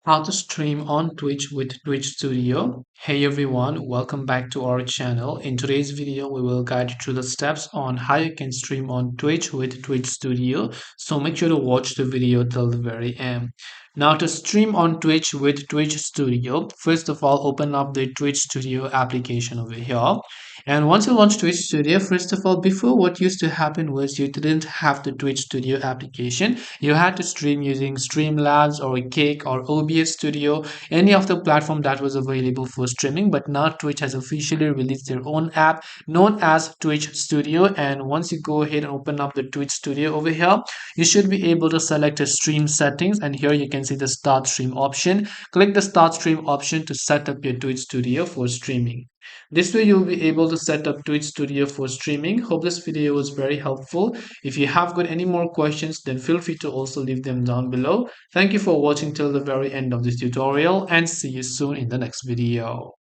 How to stream on Twitch with Twitch Studio. Hey everyone, welcome back to our channel. In today's video, we will guide you through the steps on how you can stream on Twitch with Twitch Studio. So make sure to watch the video till the very end. Now to stream on Twitch with Twitch Studio, first of all, open up the Twitch Studio application over here. And once you launch Twitch Studio, first of all, before what used to happen was you didn't have the Twitch Studio application. You had to stream using Streamlabs or Cake or OBS Studio, any of the platform that was available for streaming. But now Twitch has officially released their own app known as Twitch Studio. And once you go ahead and open up the Twitch Studio over here, you should be able to select a stream settings. And here you can see the start stream option. Click the start stream option to set up your Twitch Studio for streaming. This way you'll be able to set up Twitch Studio for streaming. Hope this video was very helpful. If you have got any more questions, then feel free to also leave them down below. Thank you for watching till the very end of this tutorial and see you soon in the next video.